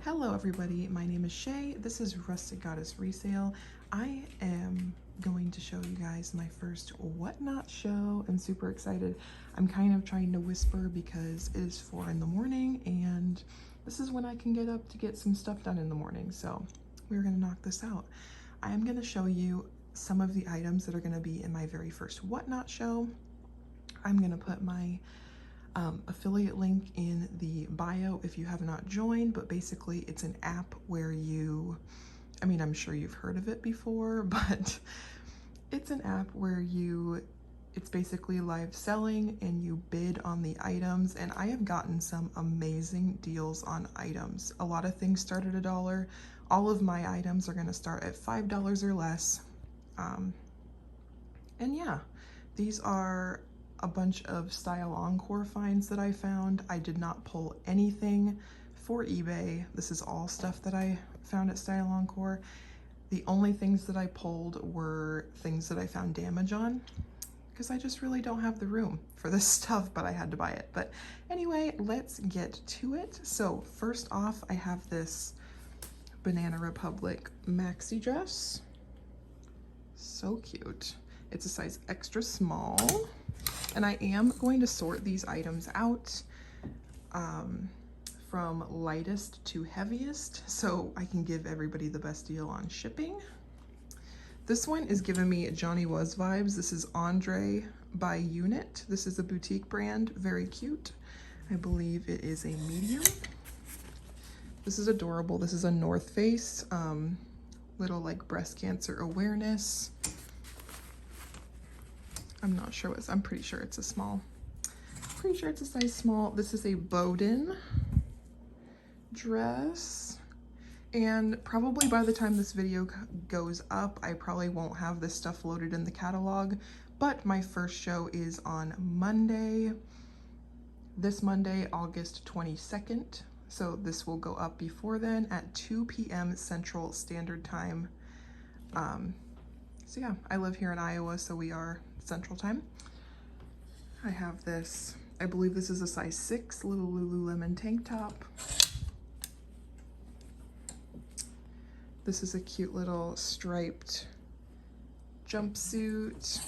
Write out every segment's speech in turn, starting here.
Hello everybody, my name is Shay. This is Rustic Goddess Resale. I am going to show you guys my first whatnot show. I'm super excited. I'm kind of trying to whisper because it is 4 in the morning and this is when I can get up to get some stuff done in the morning. So we're gonna knock this out. I am gonna show you some of the items that are gonna be in my very first whatnot show. I'm gonna put my affiliate link in the bio if you have not joined, but basically it's an app where I'm sure you've heard of it before, but it's an app where it's basically live selling and you bid on the items, and I have gotten some amazing deals on items. A lot of things start at $1. All of my items are going to start at $5 or less. And yeah, these are a bunch of Style Encore finds that I found. I did not pull anything for eBay. This is all stuff that I found at Style Encore. The only things that I pulled were things that I found damage on because I just really don't have the room for this stuff, but I had to buy it. But anyway, let's get to it. So first off, I have this Banana Republic maxi dress. So cute. It's a size extra small. And I am going to sort these items out from lightest to heaviest so I can give everybody the best deal on shipping. This one is giving me Johnny Was vibes. This is Andre by Unit. This is a boutique brand, very cute. I believe it is a medium. This is adorable. This is a North Face, little like breast cancer awareness. I'm not sure I'm pretty sure it's a small. Pretty sure it's a size small. This is a Bowden dress. And probably by the time this video goes up, I probably won't have this stuff loaded in the catalog, but my first show is on Monday. This Monday, August 22nd. So this will go up before then at 2 p.m. Central Standard Time. So yeah, I live here in Iowa, so we are Central Time. I have this, I believe this is a size 6 little Lululemon tank top. This is a cute little striped jumpsuit.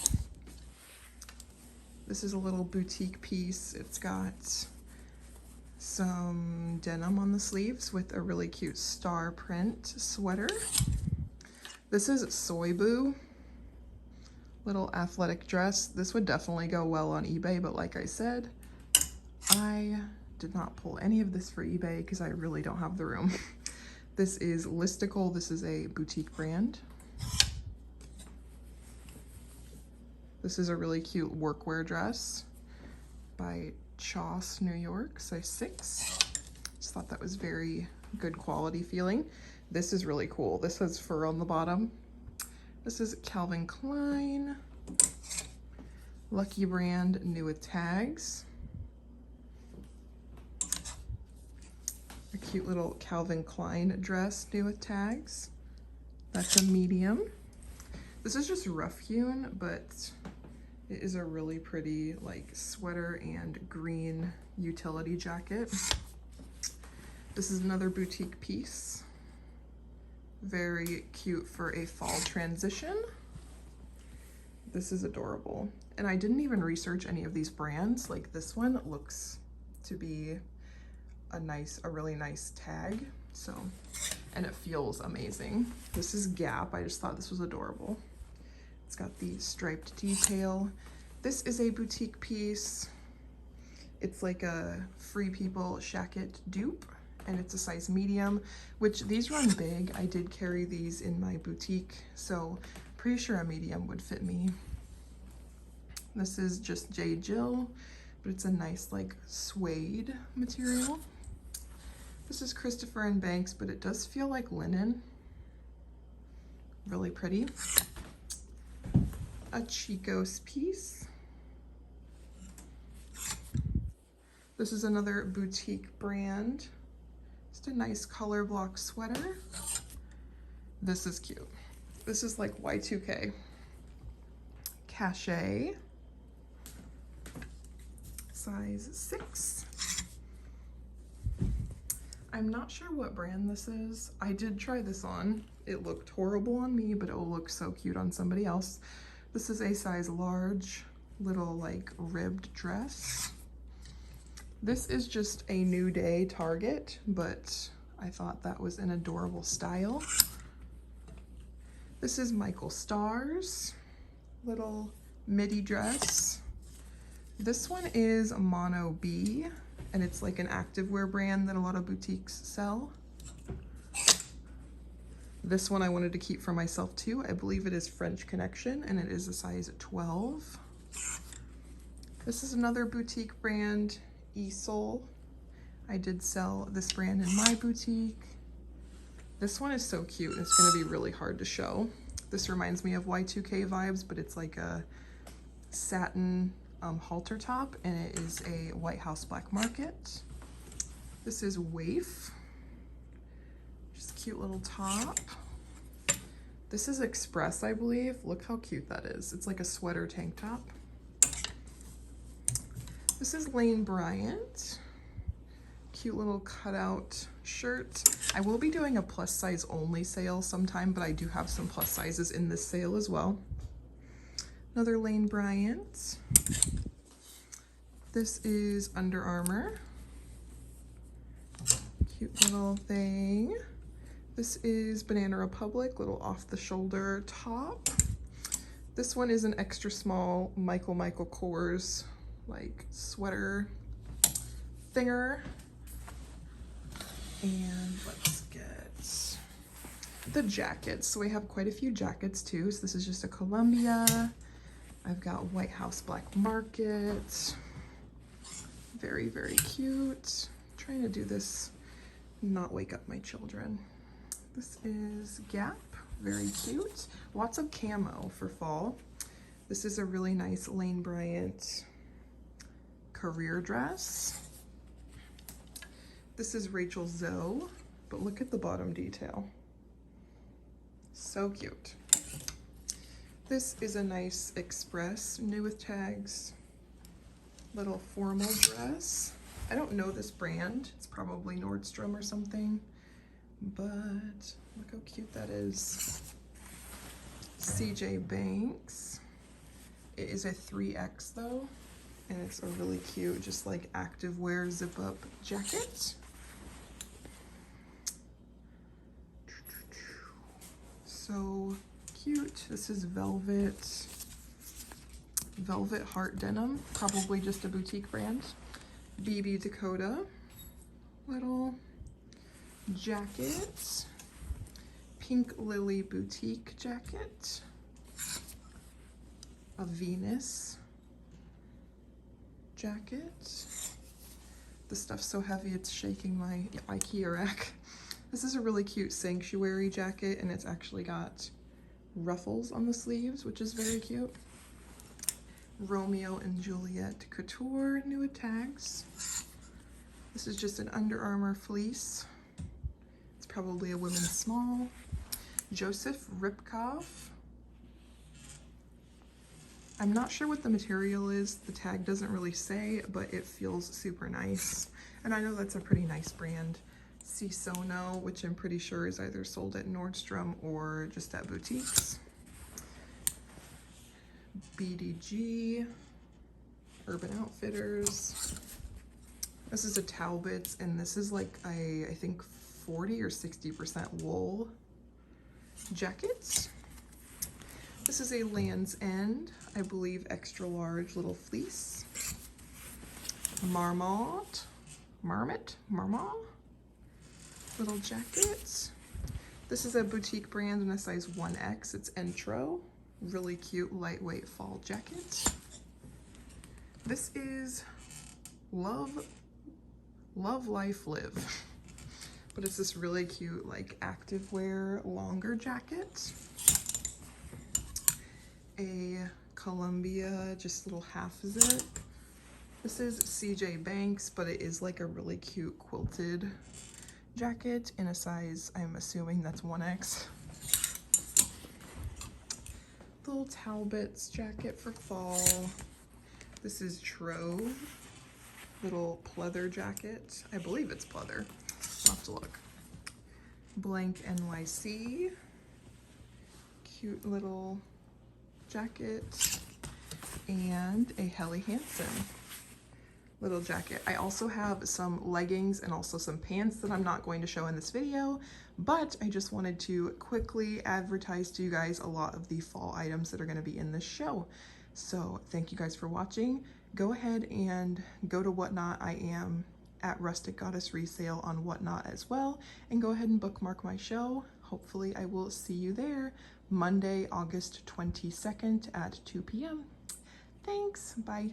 This is a little boutique piece. It's got some denim on the sleeves with a really cute star print sweater. This is Soy Boo. Little athletic dress. This would definitely go well on eBay, but like I said, I did not pull any of this for eBay because I really don't have the room. This is Listicle. This is a boutique brand. This is a really cute workwear dress by Choss, New York, size 6. Just thought that was very good quality feeling. This is really cool. This has fur on the bottom. This is Calvin Klein, Lucky Brand, new with tags. A cute little Calvin Klein dress, new with tags. That's a medium. This is just rough hewn, but it is a really pretty like sweater and green utility jacket. This is another boutique piece. Very cute for a fall transition. This is adorable. And I didn't even research any of these brands. Like this one looks to be a really nice tag. So, and it feels amazing. This is Gap. I just thought this was adorable. It's got the striped detail. This is a boutique piece. It's like a Free People Shacket dupe. And it's a size medium, which these run big. I did carry these in my boutique, so pretty sure a medium would fit me. This is just J. Jill, but it's a nice like suede material. This is Christopher & Banks, but it does feel like linen. Really pretty. A Chico's piece. This is another boutique brand. Just a nice color block sweater. This is cute. This is like Y2K. Cachet. Size 6. I'm not sure what brand this is. I did try this on. It looked horrible on me, but it will look so cute on somebody else. This is a size large, little like ribbed dress. This is just a New Day Target, but I thought that was an adorable style. This is Michael Starr's little midi dress. This one is Mono B, and it's like an activewear brand that a lot of boutiques sell. This one I wanted to keep for myself too. I believe it is French Connection, and it is a size 12. This is another boutique brand, Easel. I did sell this brand in my boutique. This one is so cute. It's going to be really hard to show. This reminds me of Y2K vibes, but it's like a satin halter top, and it is a White House Black Market. This is Waif. Just a cute little top. This is Express, I believe. Look how cute that is. It's like a sweater tank top. This is Lane Bryant. Cute little cutout shirt. I will be doing a plus size only sale sometime, but I do have some plus sizes in this sale as well. Another Lane Bryant. This is Under Armour. Cute little thing. This is Banana Republic, little off the shoulder top. This one is an extra small Michael Kors like sweater thinger. And let's get the jackets. So we have quite a few jackets too. So this is just a Columbia. I've got White House Black Market. Very, very cute. I'm trying to do this, not wake up my children. This is Gap, very cute. Lots of camo for fall. This is a really nice Lane Bryant career dress. This is Rachel Zoe, but look at the bottom detail. So cute. This is a nice Express, new with tags, little formal dress. I don't know this brand. It's probably Nordstrom or something, but look how cute that is. CJ Banks. It is a 3X though, and it's a really cute, just like activewear zip up jacket. So cute. This is velvet heart denim, probably just a boutique brand. BB Dakota, little jacket. Pink Lily boutique jacket. A Venus jacket. The stuff's so heavy it's shaking my IKEA rack. This is a really cute sanctuary jacket, and it's actually got ruffles on the sleeves, which is very cute. Romeo and Juliet Couture, new with tags. This is just an Under Armour fleece. It's probably a women's small. Joseph Ripkoff. I'm not sure what the material is. The tag doesn't really say, but it feels super nice. And I know that's a pretty nice brand. Cisono, which I'm pretty sure is either sold at Nordstrom or just at boutiques. BDG, Urban Outfitters. This is a Talbot's, and this is like I think 40 or 60% wool jackets. This is a Land's End, I believe extra large little fleece. Marmot, little jacket. This is a boutique brand in a size 1X. It's Entro. Really cute, lightweight fall jacket. This is Love, Life, Live. But it's this really cute, like, activewear longer jacket. A Columbia, just little half zip. This is CJ Banks, but it is like a really cute quilted jacket in a size, I'm assuming that's 1X. Little Talbot's jacket for fall. This is Trove, little pleather jacket. I believe it's pleather. I'll have to look. Blank NYC. Cute little jacket. And a Helly Hansen little jacket. I also have some leggings and also some pants that I'm not going to show in this video, but I just wanted to quickly advertise to you guys a lot of the fall items that are going to be in this show. So thank you guys for watching. Go ahead and go to Whatnot. I am at Rustic Goddess Resale on Whatnot as well, and go ahead and bookmark my show. Hopefully I will see you there Monday, August 22nd at 2 p.m. Thanks, bye.